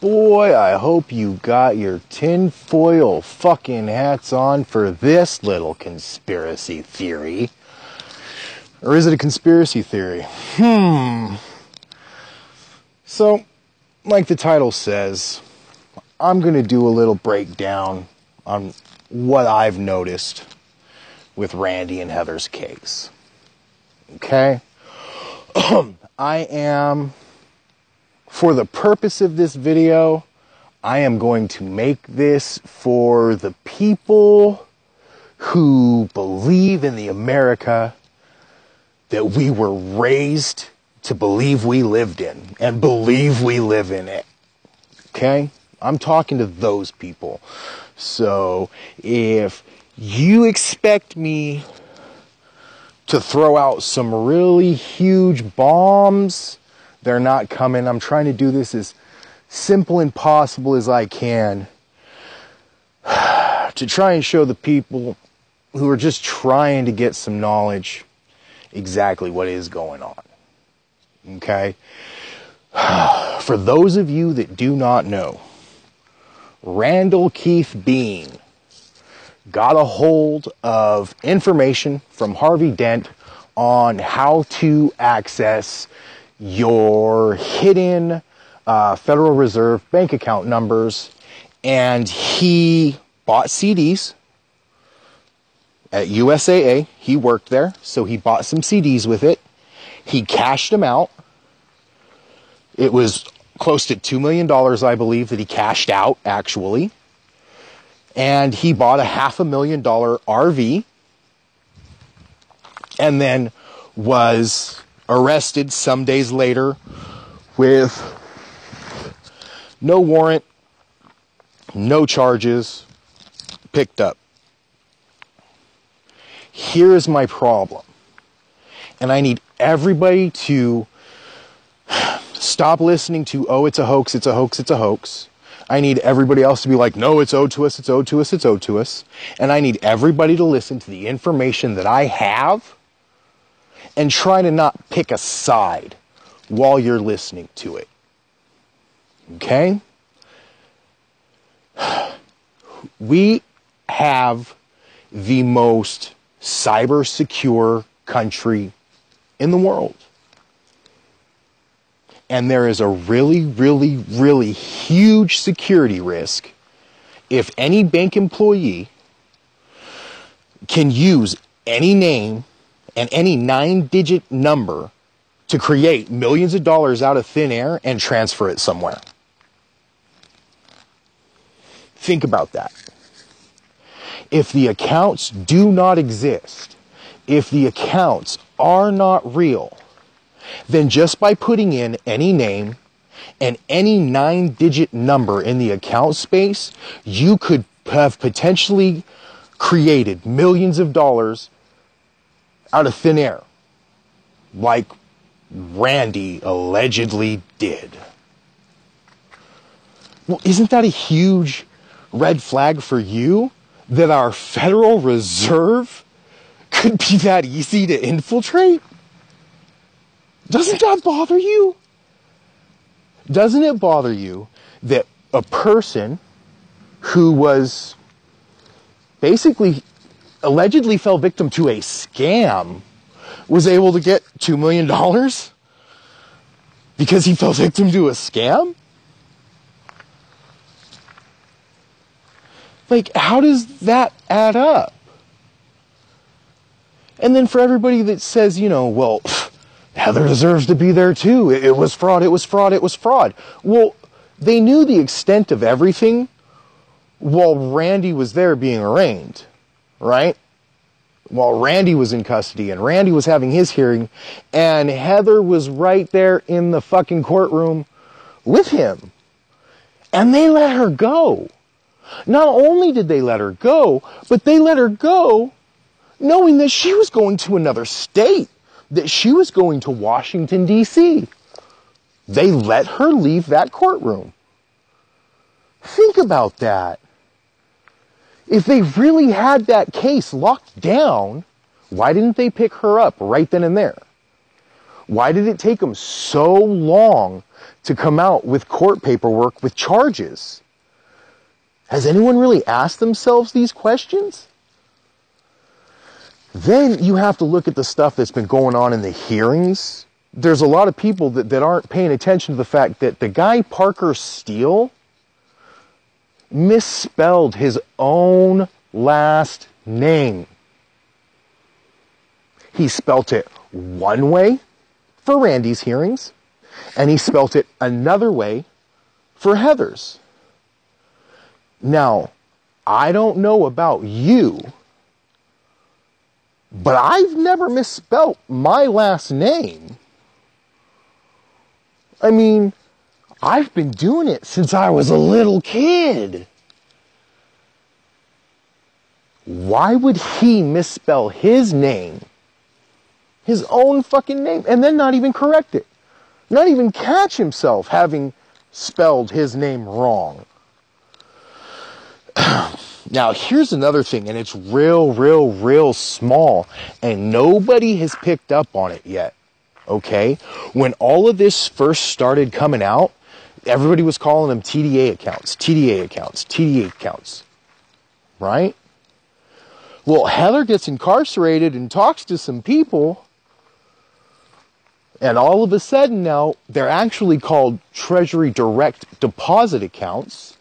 boy, I hope you got your tinfoil fucking hats on for this little conspiracy theory. Or is it a conspiracy theory? So, like the title says, I'm going to do a little breakdown on what I've noticed with Randy and Heather's case. Okay? For the purpose of this video, I am going to make this for the people who believe in the America that we were raised to believe we lived in and believe we live in it. Okay? I'm talking to those people. So if you expect me to throw out some really huge bombs, they're not coming. I'm trying to do this as simple and possible as I can to try and show the people who are just trying to get some knowledge exactly what is going on. Okay? For those of you that do not know, Randall Keith Bean got a hold of information from Harvey Dent on how to access your hidden Federal Reserve bank account numbers, and he bought CDs at USAA. He worked there, so he bought some CDs with it. He cashed them out. It was close to $2 million, I believe, that he cashed out, actually. And he bought a $500,000 RV, and then was arrested some days later with no warrant, no charges, picked up. Here is my problem. And I need everybody to stop listening to, oh, it's a hoax, it's a hoax, it's a hoax. I need everybody else to be like, no, it's owed to us, it's owed to us, it's owed to us. And I need everybody to listen to the information that I have and try to not pick a side while you're listening to it. Okay? We have the most cyber secure country in the world. And there is a really, really, really huge security risk if any bank employee can use any name and any 9-digit number to create millions of dollars out of thin air and transfer it somewhere. Think about that. If the accounts do not exist, if the accounts are not real, then just by putting in any name and any 9-digit number in the account space, you could have potentially created millions of dollars out of thin air, like Randy allegedly did. Well, isn't that a huge red flag for you, that our Federal Reserve could be that easy to infiltrate? Doesn't that bother you? Doesn't it bother you that a person who was basically allegedly fell victim to a scam was able to get $2 million because he fell victim to a scam? Like, how does that add up? And then for everybody that says, you know, well, Heather deserves to be there too. It was fraud, it was fraud, it was fraud. Well, they knew the extent of everything while Randy was there being arraigned, right? While Randy was in custody and Randy was having his hearing, and Heather was right there in the fucking courtroom with him. And they let her go. Not only did they let her go, but they let her go knowing that she was going to another state, that she was going to Washington, D.C. They let her leave that courtroom. Think about that. If they really had that case locked down, why didn't they pick her up right then and there? Why did it take them so long to come out with court paperwork with charges? Has anyone really asked themselves these questions? Then you have to look at the stuff that's been going on in the hearings. There's a lot of people that aren't paying attention to the fact that the guy Parker Steele misspelled his own last name. He spelt it one way for Randy's hearings, and he spelt it another way for Heather's. Now, I don't know about you, but I've never misspelt my last name. I mean, I've been doing it since I was a little kid. Why would he misspell his name, his own fucking name, and then not even correct it? Not even catch himself having spelled his name wrong. Now, here's another thing, and it's real small, and nobody has picked up on it yet, okay? When all of this first started coming out, everybody was calling them TDA accounts, right? Well, Heather gets incarcerated and talks to some people, and all of a sudden now, they're actually called Treasury Direct Deposit Accounts,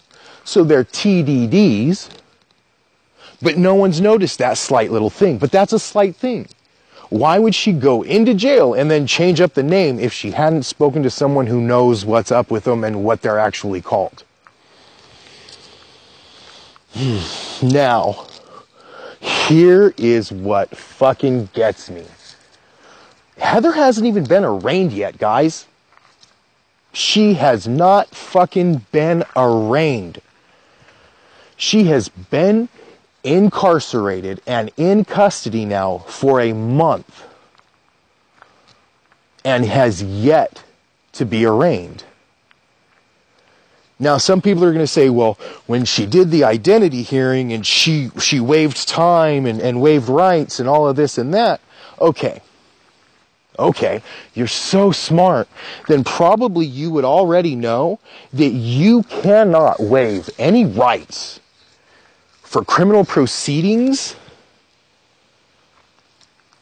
so they're TDDs, but no one's noticed that slight little thing. But that's a slight thing. Why would she go into jail and then change up the name if she hadn't spoken to someone who knows what's up with them and what they're actually called? Now, here is what fucking gets me. Heather hasn't even been arraigned yet, guys. She has not fucking been arraigned. She has been incarcerated and in custody now for a month and has yet to be arraigned. Now, some people are going to say, well, when she did the identity hearing and she waived time and waived rights and all of this and that, okay, you're so smart, then probably you would already know that you cannot waive any rights for criminal proceedings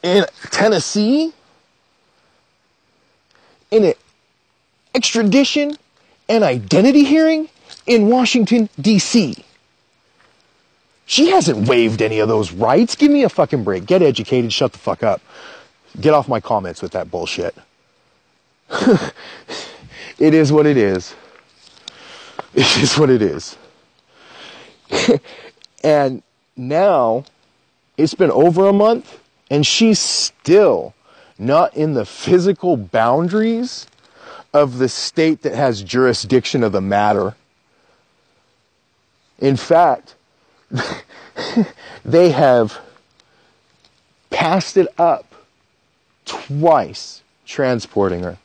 in Tennessee, in an extradition and identity hearing in Washington, D.C. She hasn't waived any of those rights. Give me a fucking break. Get educated. Shut the fuck up. Get off my comments with that bullshit. It is what it is. It is what it is. And now, it's been over a month, and she's still not in the physical boundaries of the state that has jurisdiction of the matter. In fact, they have passed it up twice, transporting her.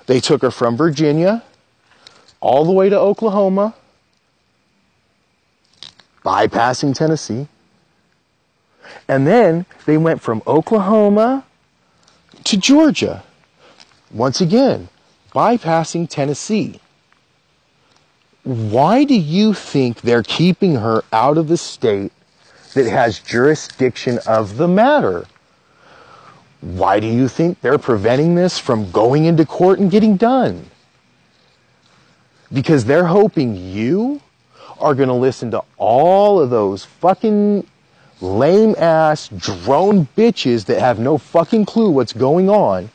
They took her from Virginia all the way to Oklahoma, bypassing Tennessee. And then they went from Oklahoma to Georgia. Once again, bypassing Tennessee. Why do you think they're keeping her out of the state that has jurisdiction of the matter? Why do you think they're preventing this from going into court and getting done? Because they're hoping you are going to listen to all of those fucking lame-ass drone bitches that have no fucking clue what's going on,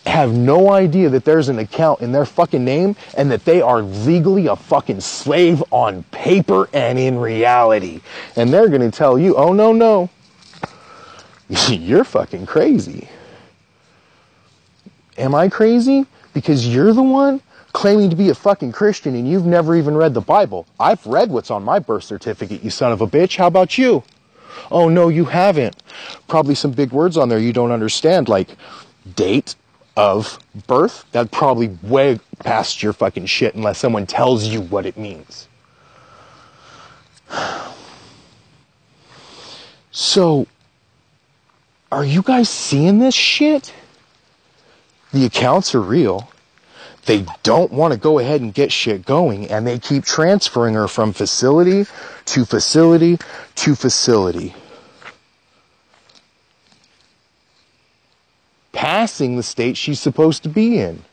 have no idea that there's an account in their fucking name and that they are legally a fucking slave on paper and in reality. And they're going to tell you, oh, no, you're fucking crazy. Am I crazy? Because you're the one claiming to be a fucking Christian and you've never even read the Bible. I've read what's on my birth certificate, you son of a bitch. How about you? Oh, no, you haven't. Probably some big words on there you don't understand, like date of birth. That's probably way past your fucking shit unless someone tells you what it means. So, Are you guys seeing this shit? The accounts are real. They don't want to go ahead and get shit going, and they keep transferring her from facility to facility to facility. Passing the state she's supposed to be in.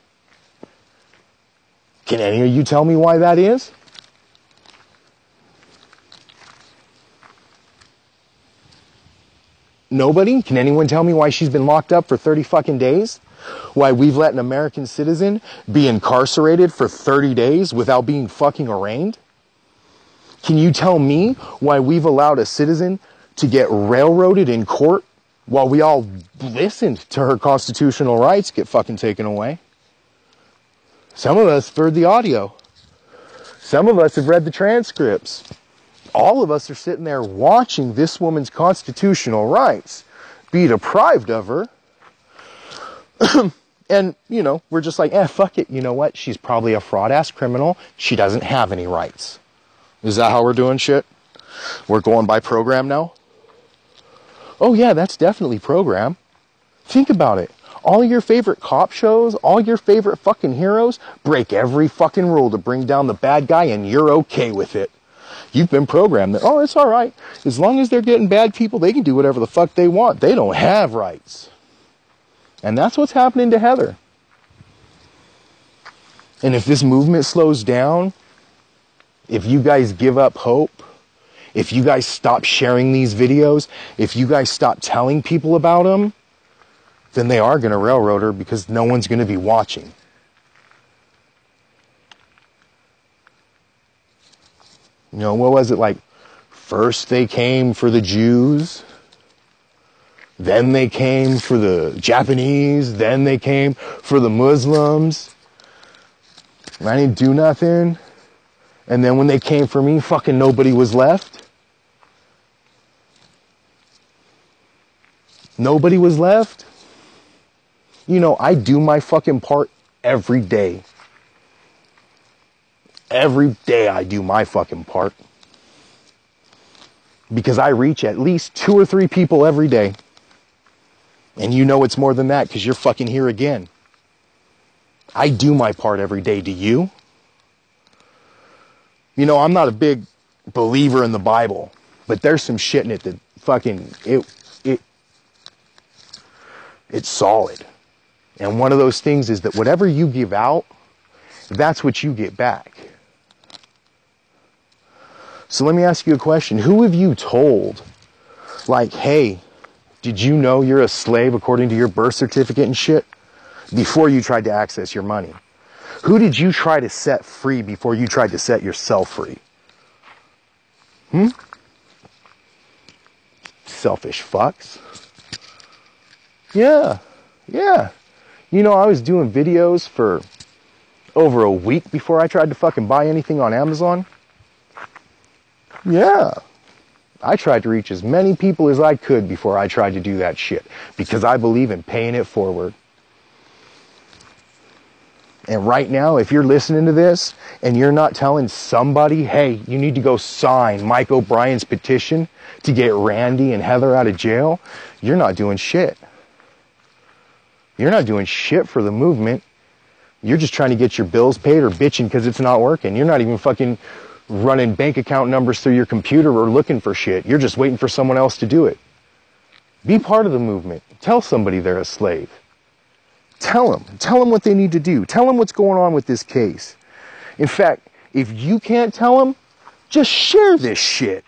Can any of you tell me why that is? Nobody? Can anyone tell me why she's been locked up for 30 fucking days? Why we've let an American citizen be incarcerated for 30 days without being fucking arraigned? Can you tell me why we've allowed a citizen to get railroaded in court while we all listened to her constitutional rights get fucking taken away? Some of us heard the audio. Some of us have read the transcripts. All of us are sitting there watching this woman's constitutional rights be deprived of her. And, you know, we're just like, fuck it. You know what? She's probably a fraud-ass criminal. She doesn't have any rights. Is that how we're doing shit? We're going by program now? Oh yeah, that's definitely program. Think about it. All your favorite cop shows, all your favorite fucking heroes break every fucking rule to bring down the bad guy, and you're okay with it. You've been programmed that, oh, it's all right. As long as they're getting bad people, they can do whatever the fuck they want. They don't have rights. And that's what's happening to Heather. And if this movement slows down, if you guys give up hope, if you guys stop sharing these videos, if you guys stop telling people about them, then they are going to railroad her because no one's going to be watching. You know, what was it like? First they came for the Jews, then they came for the Japanese, then they came for the Muslims. I didn't do nothing. And then when they came for me, fucking nobody was left. Nobody was left. You know, I do my fucking part every day. Every day I do my fucking part. Because I reach at least 2 or 3 people every day. And you know it's more than that because you're fucking here again. I do my part every day. Do you? You know, I'm not a big believer in the Bible, but there's some shit in it that fucking, it's solid. And one of those things is that whatever you give out, that's what you get back. So let me ask you a question. Who have you told, like, hey, did you know you're a slave according to your birth certificate and shit before you tried to access your money? Who did you try to set free before you tried to set yourself free? Selfish fucks. Yeah. You know, I was doing videos for over a week before I tried to fucking buy anything on Amazon. Yeah. I tried to reach as many people as I could before I tried to do that shit. Because I believe in paying it forward. And right now, if you're listening to this and you're not telling somebody, hey, you need to go sign Mike O'Brien's petition to get Randy and Heather out of jail, you're not doing shit. You're not doing shit for the movement. You're just trying to get your bills paid or bitching because it's not working. You're not even fucking running bank account numbers through your computer or looking for shit. You're just waiting for someone else to do it. Be part of the movement. Tell somebody they're a slave. Tell them what they need to do. Tell them what's going on with this case. In fact, if you can't tell them, just share this shit.